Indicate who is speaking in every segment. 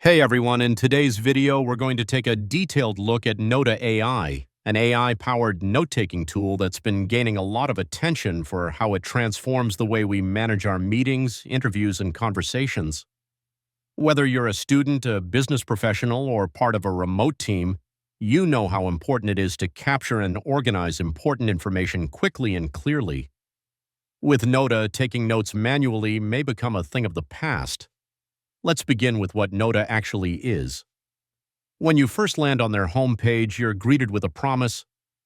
Speaker 1: Hey everyone, in today's video we're going to take a detailed look at Notta AI, an AI-powered note-taking tool that's been gaining a lot of attention for how it transforms the way we manage our meetings, interviews, and conversations. Whether you're a student, a business professional, or part of a remote team, you know how important it is to capture and organize important information quickly and clearly. With Notta, taking notes manually may become a thing of the past. Let's begin with what Notta actually is. When you first land on their homepage, you're greeted with a promise: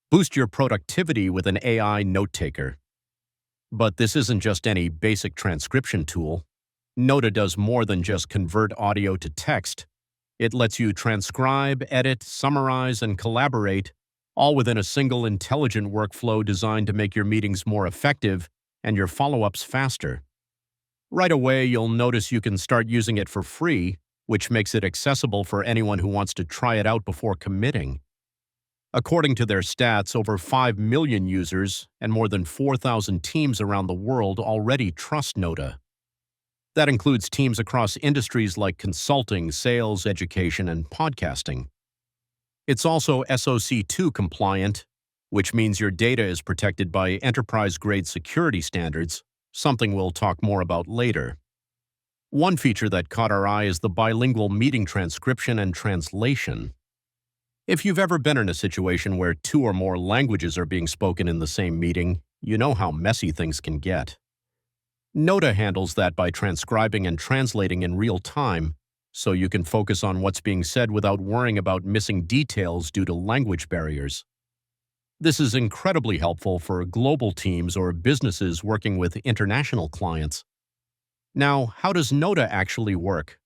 Speaker 1: boost your productivity with an AI note-taker. But this isn't just any basic transcription tool. Notta does more than just convert audio to text. It lets you transcribe, edit, summarize, and collaborate, all within a single intelligent workflow designed to make your meetings more effective and your follow-ups faster. Right away, you'll notice you can start using it for free, which makes it accessible for anyone who wants to try it out before committing. According to their stats, over 5 million users and more than 4,000 teams around the world already trust Notta. That includes teams across industries like consulting, sales, education, and podcasting. It's also SOC 2 compliant, which means your data is protected by enterprise-grade security standards, something we'll talk more about later. One feature that caught our eye is the bilingual meeting transcription and translation. If you've ever been in a situation where 2 or more languages are being spoken in the same meeting, you know how messy things can get. Notta handles that by transcribing and translating in real time, so you can focus on what's being said without worrying about missing details due to language barriers. This is incredibly helpful for global teams or businesses working with international clients. Now, how does Notta actually work?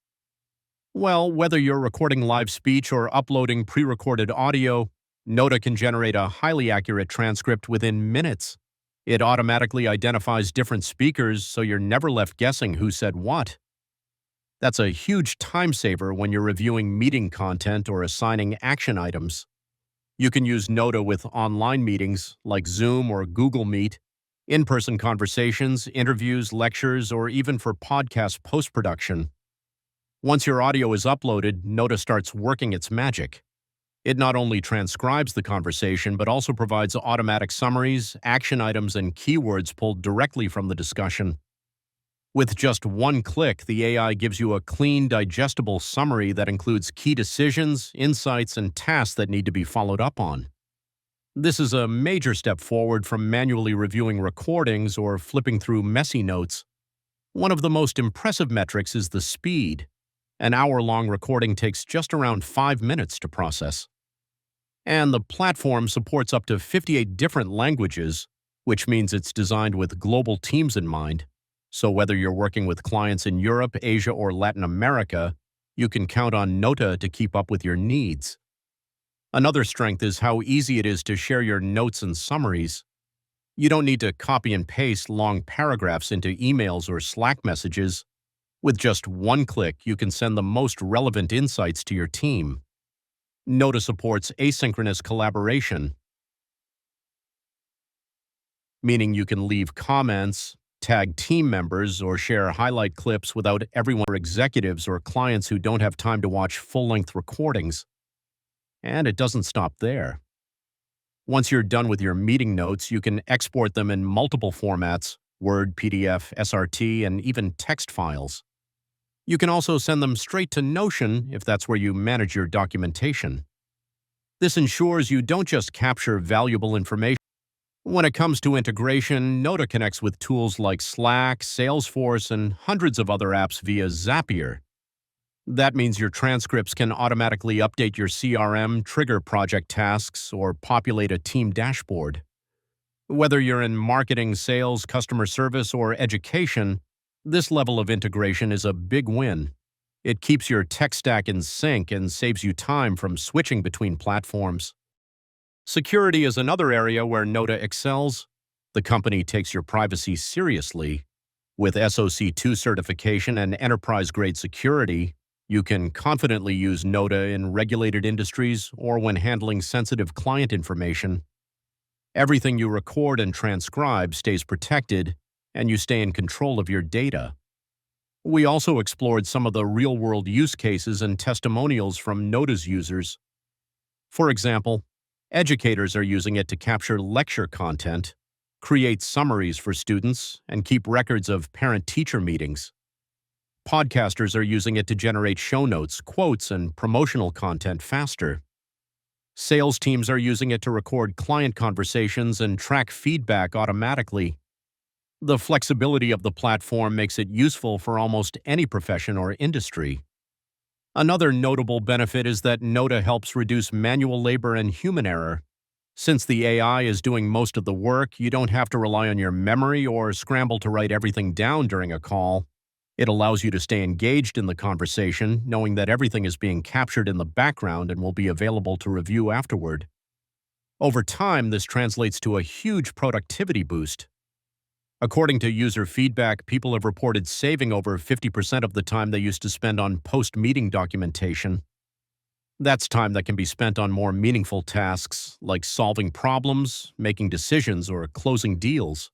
Speaker 1: Well, whether you're recording live speech or uploading pre-recorded audio, Notta can generate a highly accurate transcript within minutes. It automatically identifies different speakers, so you're never left guessing who said what. That's a huge time saver when you're reviewing meeting content or assigning action items. You can use Notta with online meetings like Zoom or Google Meet, in-person conversations, interviews, lectures, or even for podcast post-production. Once your audio is uploaded, Notta starts working its magic. It not only transcribes the conversation, but also provides automatic summaries, action items, and keywords pulled directly from the discussion. With just one click, the AI gives you a clean, digestible summary that includes key decisions, insights, and tasks that need to be followed up on. This is a major step forward from manually reviewing recordings or flipping through messy notes. One of the most impressive metrics is the speed. An hour-long recording takes just around 5 minutes to process. And the platform supports up to 58 different languages, which means it's designed with global teams in mind. So whether you're working with clients in Europe, Asia, or Latin America, you can count on Notta to keep up with your needs. Another strength is how easy it is to share your notes and summaries. You don't need to copy and paste long paragraphs into emails or Slack messages. With just one click, you can send the most relevant insights to your team. Notta supports asynchronous collaboration, meaning you can leave comments, tag team members, or share highlight clips without everyone or executives or clients who don't have time to watch full-length recordings. And it doesn't stop there. Once you're done with your meeting notes, you can export them in multiple formats: Word, PDF, SRT, and even text files. You can also send them straight to Notion if that's where you manage your documentation. This ensures you don't just capture valuable information. When it comes to integration, Notta connects with tools like Slack, Salesforce, and hundreds of other apps via Zapier. That means your transcripts can automatically update your CRM, trigger project tasks, or populate a team dashboard. Whether you're in marketing, sales, customer service, or education, this level of integration is a big win. It keeps your tech stack in sync and saves you time from switching between platforms. Security is another area where Notta excels. The company takes your privacy seriously. With SOC 2 certification and enterprise-grade security, you can confidently use Notta in regulated industries or when handling sensitive client information. Everything you record and transcribe stays protected, and you stay in control of your data. We also explored some of the real-world use cases and testimonials from Notta's users. For example, educators are using it to capture lecture content, create summaries for students, and keep records of parent-teacher meetings. Podcasters are using it to generate show notes, quotes, and promotional content faster. Sales teams are using it to record client conversations and track feedback automatically. The flexibility of the platform makes it useful for almost any profession or industry. Another notable benefit is that Notta helps reduce manual labor and human error. Since the AI is doing most of the work, you don't have to rely on your memory or scramble to write everything down during a call. It allows you to stay engaged in the conversation, knowing that everything is being captured in the background and will be available to review afterward. Over time, this translates to a huge productivity boost. According to user feedback, people have reported saving over 50% of the time they used to spend on post-meeting documentation. That's time that can be spent on more meaningful tasks, like solving problems, making decisions, or closing deals.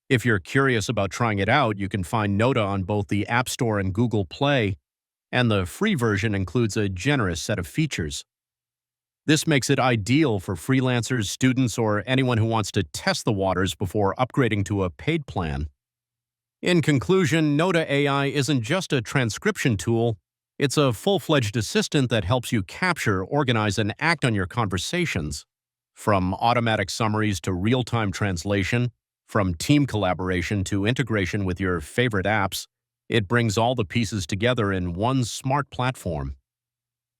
Speaker 1: If you're curious about trying it out, you can find Notta on both the App Store and Google Play, and the free version includes a generous set of features. This makes it ideal for freelancers, students, or anyone who wants to test the waters before upgrading to a paid plan. In conclusion, Notta AI isn't just a transcription tool, it's a full-fledged assistant that helps you capture, organize, and act on your conversations. From automatic summaries to real-time translation, from team collaboration to integration with your favorite apps, it brings all the pieces together in one smart platform.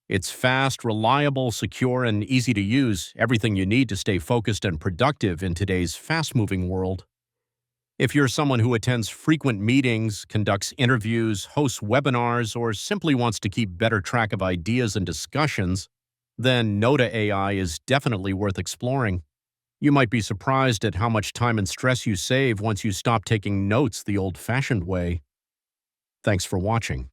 Speaker 1: It's fast, reliable, secure, and easy to use, everything you need to stay focused and productive in today's fast-moving world. If you're someone who attends frequent meetings, conducts interviews, hosts webinars, or simply wants to keep better track of ideas and discussions, then Notta AI is definitely worth exploring. You might be surprised at how much time and stress you save once you stop taking notes the old-fashioned way. Thanks for watching.